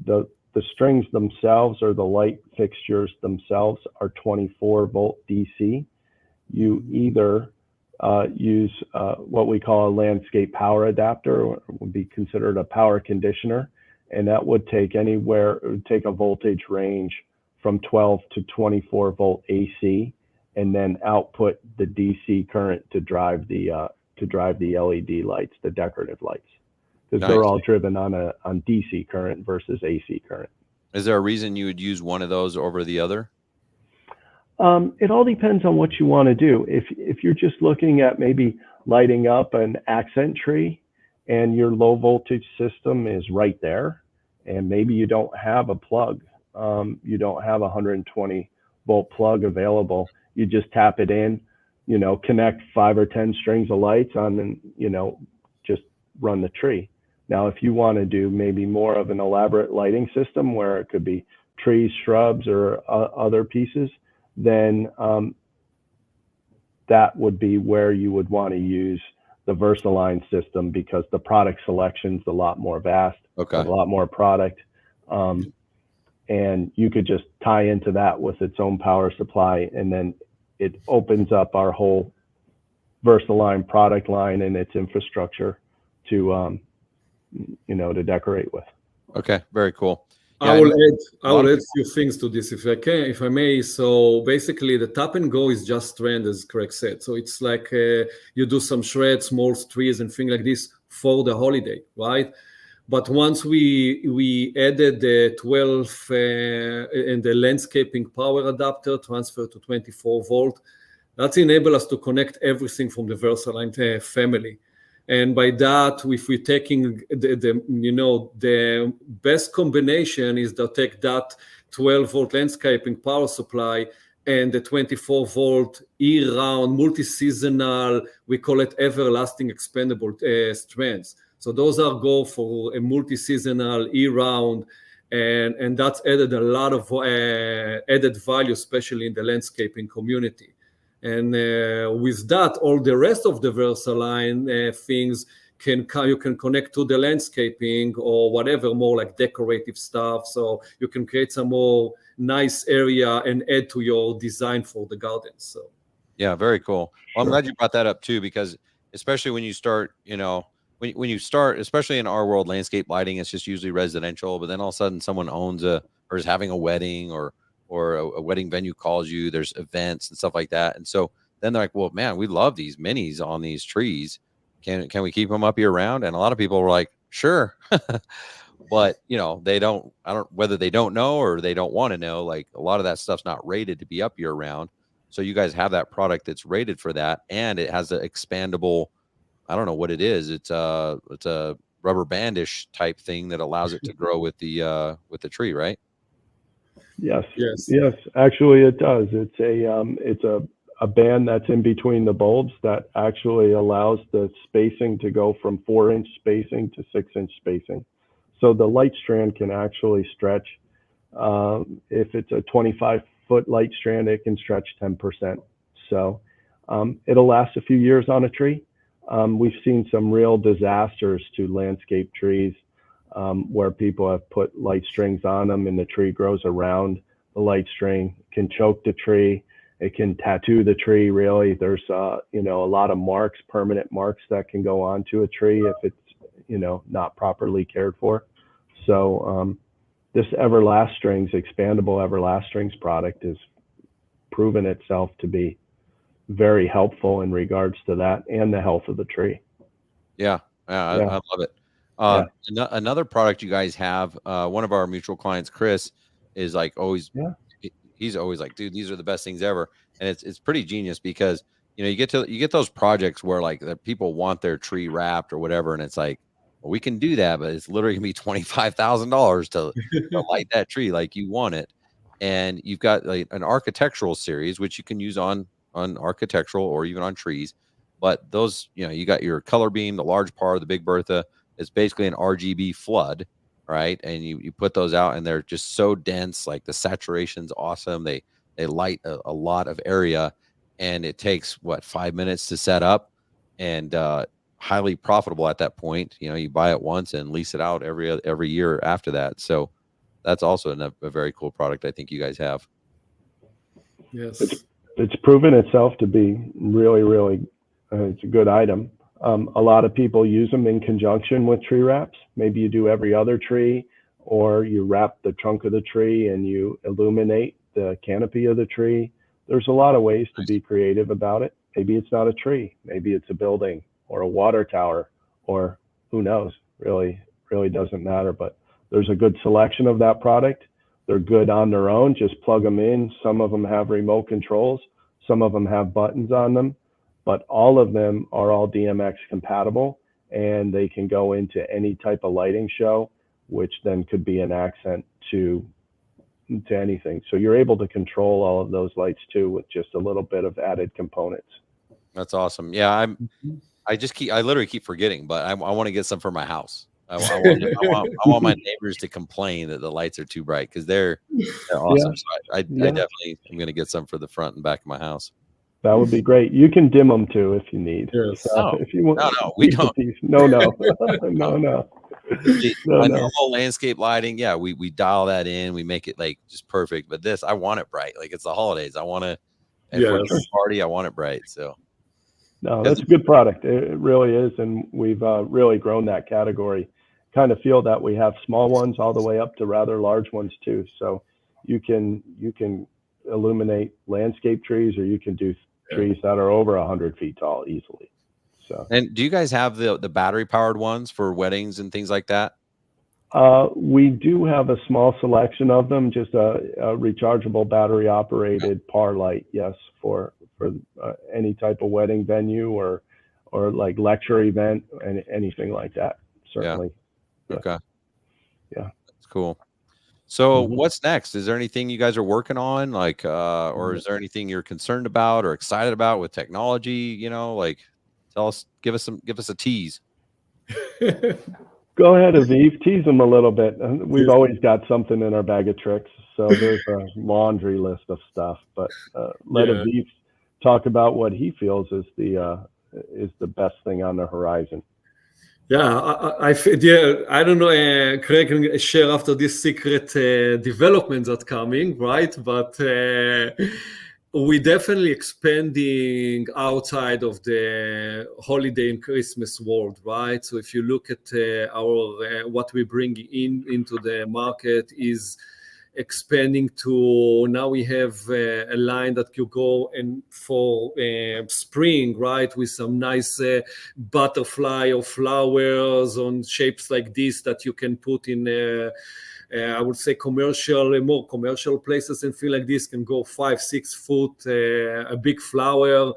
the strings themselves or the light fixtures themselves are 24 volt DC, you either use what we call a landscape power adapter, or would be considered a power conditioner, and that would take a voltage range from 12 to 24 volt AC, and then output the DC current to drive the LED lights, the decorative lights, because they're all driven on DC current versus AC current. Is there a reason you would use one of those over the other? It all depends on what you want to do. If you're just looking at maybe lighting up an accent tree and your low voltage system is right there, and maybe you don't have a plug, you don't have a 120 volt plug available, you just tap it in, connect 5 or 10 strings of lights on, and just run the tree. Now, if you want to do maybe more of an elaborate lighting system where it could be trees, shrubs, or other pieces, then that would be where you would want to use the Versaline system, because the product selection's a lot more vast, a lot more product, and you could just tie into that with its own power supply, and then it opens up our whole Versaline product line and its infrastructure to to decorate with. Okay, very cool. I will add a few things to this if I may. So basically the tap and go is just trend, as Craig said. So it's like you do some shreds, small trees and things like this for the holiday, right? But once we added the 12 and the landscaping power adapter transfer to 24 volt, that's enabled us to connect everything from the Versaline family. And by that, if we're taking the best combination is to take that 12 volt landscaping power supply and the 24 volt year-round multi-seasonal, we call it everlasting expandable strands. So those are go for a multi-seasonal year-round, and that's added a lot of added value, especially in the landscaping community. And with that, all the rest of the Versaline things you can connect to the landscaping or whatever, more like decorative stuff. So you can create some more nice area and add to your design for the garden. So yeah, very cool. Well, I'm glad you brought that up too, because especially when you start, when you start, especially in our world, landscape lighting, it's just usually residential. But then all of a sudden, someone owns or is having a wedding or a wedding venue calls you. There's events and stuff like that, and so then they're like, "Well, man, we love these minis on these trees. Can we keep them up year round?" And a lot of people were like, "Sure," but they don't. I don't whether they don't know or they don't want to know. Like a lot of that stuff's not rated to be up year round. So you guys have that product that's rated for that, and it has an expandable. I don't know what it is. It's a rubber bandish type thing that allows it to grow with the tree, right? Yes. Actually, it does. It's a band that's in between the bulbs that actually allows the spacing to go from 4-inch spacing to 6-inch spacing. So the light strand can actually stretch. If it's a 25-foot light strand, it can stretch 10%. So it'll last a few years on a tree. We've seen some real disasters to landscape trees where people have put light strings on them and the tree grows around the light string. It can choke the tree. It can tattoo the tree. Really, there's a lot of marks, permanent marks that can go onto a tree if it's not properly cared for. So this expandable Everlastrings product has proven itself to be very helpful in regards to that and the health of the tree. I love it. Another product you guys have, one of our mutual clients, Chris, is like always, he's always like, dude, these are the best things ever. And it's pretty genius because, you get those projects where like the people want their tree wrapped or whatever. And it's like, well, we can do that, but it's literally gonna be $25,000 to light that tree like you want it. And you've got like an architectural series, which you can use on architectural or even on trees. But those, you got your color beam, the large par, the Big Bertha. It's basically an RGB flood, right? And you put those out and they're just so dense, like the saturation's awesome. They light a lot of area, and it takes 5 minutes to set up, and highly profitable at that point. You buy it once and lease it out every year after that. So that's also a very cool product I think you guys have. Yes. It's proven itself to be really, really, it's a good item. A lot of people use them in conjunction with tree wraps. Maybe you do every other tree, or you wrap the trunk of the tree and you illuminate the canopy of the tree. There's a lot of ways to be creative about it. Maybe it's not a tree. Maybe it's a building or a water tower, or who knows, really doesn't matter. But there's a good selection of that product. They're good on their own. Just plug them in. Some of them have remote controls. Some of them have buttons on them. But all of them are all DMX compatible, and they can go into any type of lighting show, which then could be an accent to anything. So you're able to control all of those lights too with just a little bit of added components. That's awesome. Yeah, I literally keep forgetting, but I want to get some for my house. I want my neighbors to complain that the lights are too bright because they're awesome. So I definitely am going to get some for the front and back of my house. That would be great. You can dim them too if you need. Yes. If you want. No, we don't. No. Normal landscape lighting, we dial that in. We make it like just perfect. But this, I want it bright. Like it's the holidays. I want to. For a party, I want it bright. So. No, that's a good product. It really is, and we've really grown that category. Kind of feel that we have small ones all the way up to rather large ones too. So you can illuminate landscape trees, or you can do trees that are over 100 feet tall easily. So. And do you guys have the battery powered ones for weddings and things like that? We do have a small selection of them, just a rechargeable battery operated par light, yes, for any type of wedding venue or like lecture event and anything like that. Certainly. Yeah. Okay. Yeah. That's cool. So what's next? Is there anything you guys are working on, like, or is there anything you're concerned about or excited about with technology? You know, like, tell us, give us a tease. Go ahead, Aviv. Tease them a little bit. We've always got something in our bag of tricks, so there's a laundry list of stuff. But let Aviv talk about what he feels is the best thing on the horizon. Yeah, I don't know. Craig can share after this secret developments that coming, right? But we definitely expanding outside of the holiday and Christmas world, right? So if you look at our what we bring into the market is expanding to now we have a line that you go and for spring, right, with some nice butterfly or flowers on shapes like this that you can put in I would say more commercial places and feel like this can go 5-6 foot, a big flower.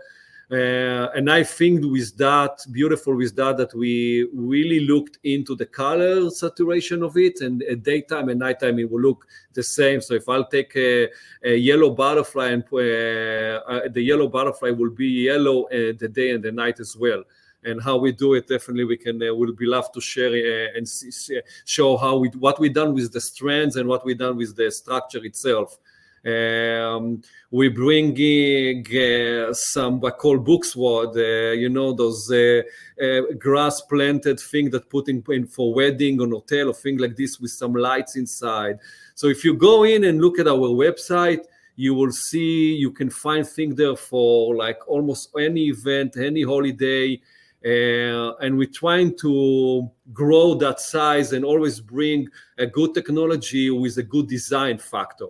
And I think with that, beautiful with that we really looked into the color saturation of it, and at daytime and nighttime it will look the same. So if I'll take a yellow butterfly and the yellow butterfly will be yellow the day and the night as well. And how we do it, definitely we can will be love to share and show how what we done with the strands and what we done with the structure itself. We bringing some what I call booksword, those grass planted thing that put in for wedding or hotel or thing like this with some lights inside. So if you go in and look at our website, you will see you can find things there for like almost any event, any holiday. And we're trying to grow that size and always bring a good technology with a good design factor.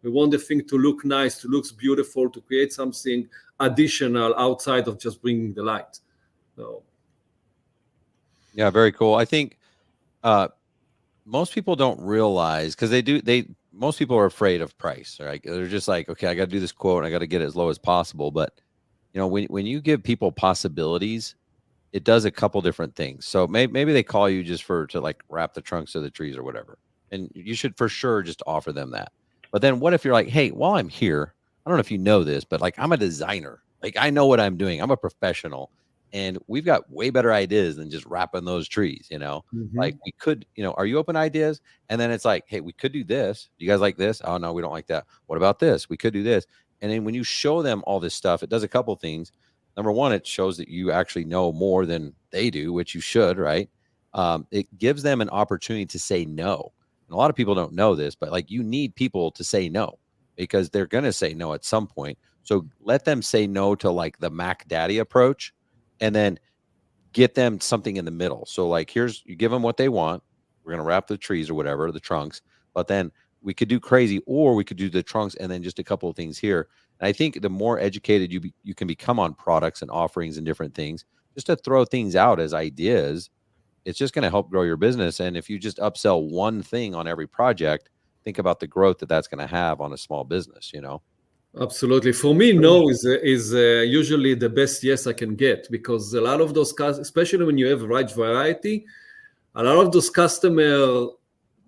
We want the thing to look nice, to look beautiful, to create something additional outside of just bringing the light. So. Yeah, very cool. I think most people don't realize, because most people are afraid of price, right? They're just like, okay, I got to do this quote and I got to get it as low as possible. But when you give people possibilities, it does a couple different things. So maybe they call you just to like wrap the trunks of the trees or whatever. And you should for sure just offer them that. But then what if you're like, hey, while I'm here, I don't know if you know this, but like I'm a designer. Like I know what I'm doing. I'm a professional. And we've got way better ideas than just wrapping those trees, Like we could, are you open to ideas? And then it's like, hey, we could do this. Do you guys like this? Oh, no, we don't like that. What about this? We could do this. And then when you show them all this stuff, it does a couple things. Number one, it shows that you actually know more than they do, which you should, right? It gives them an opportunity to say no. And a lot of people don't know this, but like you need people to say no because they're going to say no at some point. So let them say no to like the Mac Daddy approach and then get them something in the middle. So like you give them what they want. We're going to wrap the trees or whatever, the trunks, but then we could do crazy, or we could do the trunks and then just a couple of things here. And I think the more educated you can become on products and offerings and different things, just to throw things out as ideas, it's just going to help grow your business. And if you just upsell one thing on every project, think about the growth that's going to have on a small business, Absolutely. For me, no is usually the best yes I can get, because a lot of those customers, especially when you have a right variety, a lot of those customers,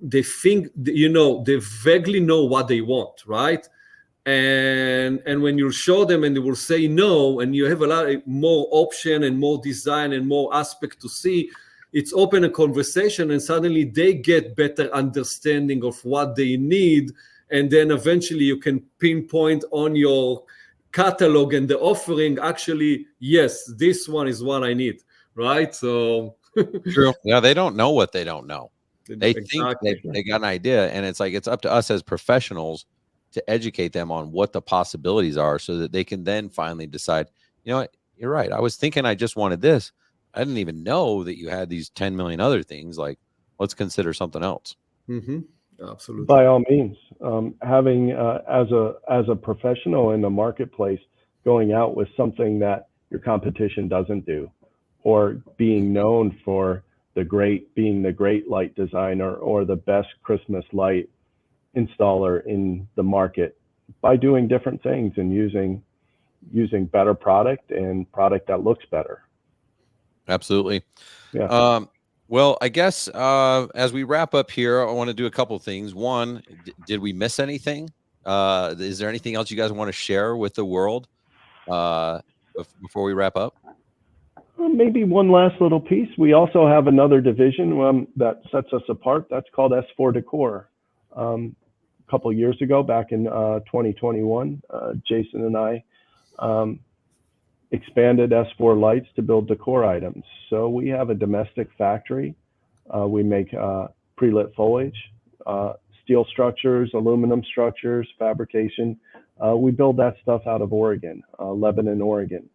they think, they vaguely know what they want, right? And when you show them and they will say no, and you have a lot more option and more design and more aspect to see, it's open a conversation and suddenly they get better understanding of what they need. And then eventually you can pinpoint on your catalog and the offering, actually, yes, this one is what I need, right? So true. Yeah, they don't know what they don't know. They exactly. think they got an idea, and it's like it's up to us as professionals to educate them on what the possibilities are so that they can then finally decide, you're right. I was thinking I just wanted this. I didn't even know that you had these 10 million other things. Like, let's consider something else. Mm-hmm. Absolutely. By all means, having as a professional in the marketplace, going out with something that your competition doesn't do, or being known for being the great light designer or the best Christmas light installer in the market, by doing different things and using better product and product that looks better. Absolutely. Yeah. Well, I guess as we wrap up here, I want to do a couple things. One, did we miss anything? Is there anything else you guys want to share with the world before we wrap up? Maybe one last little piece. We also have another division that sets us apart. That's called S4 Decor. A couple of years ago, back in 2021, Jason and I expanded S4 Lights to build decor items. So we have a domestic factory. We make pre-lit foliage, steel structures, aluminum structures, fabrication. We build that stuff out of Oregon, Lebanon, Oregon.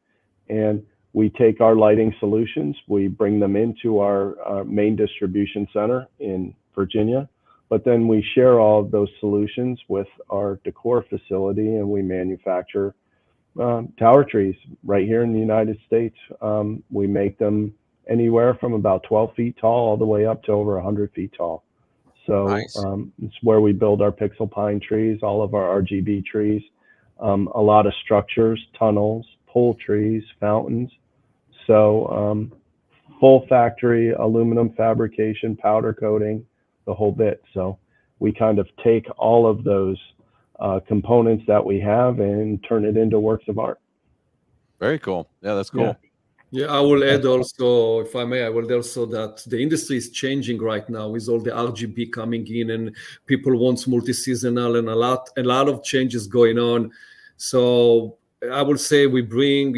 And we take our lighting solutions, we bring them into our main distribution center in Virginia, but then we share all of those solutions with our decor facility, and we manufacture tower trees right here in the United States. We make them anywhere from about 12 feet tall all the way up to over 100 feet tall. So Nice. It's where we build our pixel pine trees, all of our RGB trees, a lot of structures, tunnels, pole trees, fountains. So full factory aluminum fabrication, powder coating, the whole bit. So we kind of take all of those components that we have and turn it into works of art. Very cool. Yeah, that's cool. Yeah, I will add also, if I may, I will add also that the industry is changing right now with all the RGB coming in, and people want multi-seasonal, and a lot of changes going on. So I would say we bring,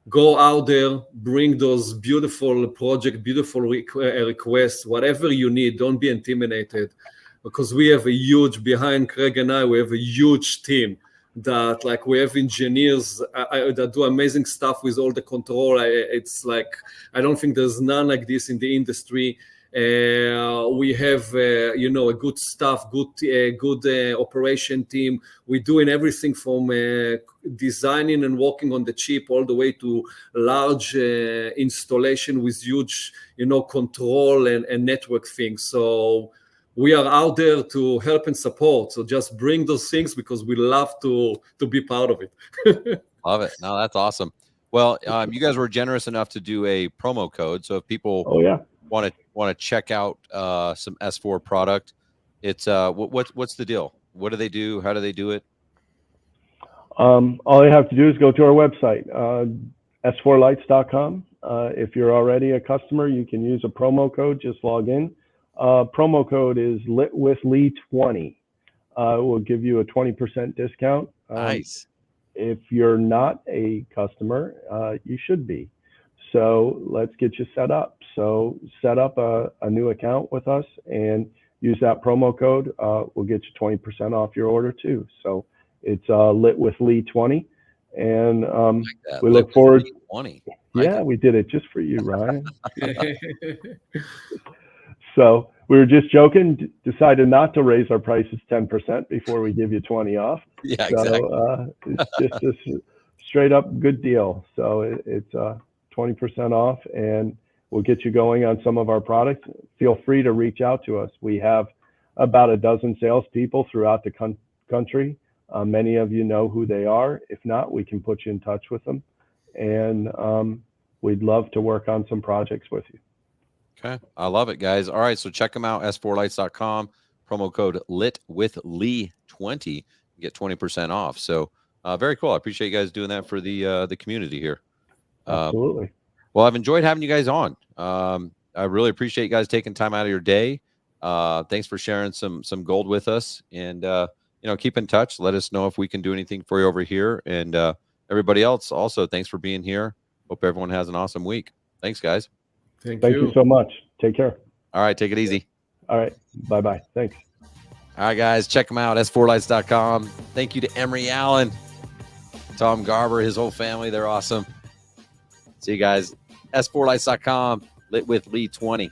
go out there, bring those beautiful projects, beautiful requests, whatever you need. Don't be intimidated, because we have behind Craig and I, we have a huge team that, like, we have engineers that do amazing stuff with all the control. It's like, I don't think there's none like this in the industry. We have, a good staff, good operation team. We're doing everything from designing and working on the chip all the way to large installation with huge, control and network things. So we are out there to help and support. So just bring those things, because we love to be part of it. Love it. No, that's awesome. Well, you guys were generous enough to do a promo code. So if people want to check out some S4 product, it's what's the deal? What do they do? How do they do it? All you have to do is go to our website, s4lights.com. If you're already a customer, you can use a promo code. Just log in. Promo code is LitWithLee20. It will give you a 20% discount. Nice. If you're not a customer, you should be. So let's get you set up. So set up a new account with us and use that promo code. We'll get you 20% off your order too. So it's LitWithLee20. And like we look forward. 20. Yeah, we did it just for you, Ryan. So we were just joking, decided not to raise our prices 10% before we give you 20 off. Yeah, exactly. So it's just a straight up good deal. So it's 20% off, and we'll get you going on some of our products. Feel free to reach out to us. We have about a dozen salespeople throughout the country. Many of you know who they are. If not, we can put you in touch with them. And we'd love to work on some projects with you. Okay. I love it, guys. All right. So check them out, s4lights.com, promo code LitWithLee20. You get 20% off. So very cool. I appreciate you guys doing that for the community here. Absolutely. Well, I've enjoyed having you guys on. I really appreciate you guys taking time out of your day. Thanks for sharing some gold with us, and keep in touch. Let us know if we can do anything for you over here, and everybody else also. Thanks for being here. Hope everyone has an awesome week. Thanks, guys. Thank you so much. Take care. All right. Take it easy. All right. Bye-bye. Thanks. All right, guys. Check them out. S4lights.com. Thank you to Emery Allen, Tom Garber, his whole family. They're awesome. See you guys. S4lights.com, lit with Lee 20.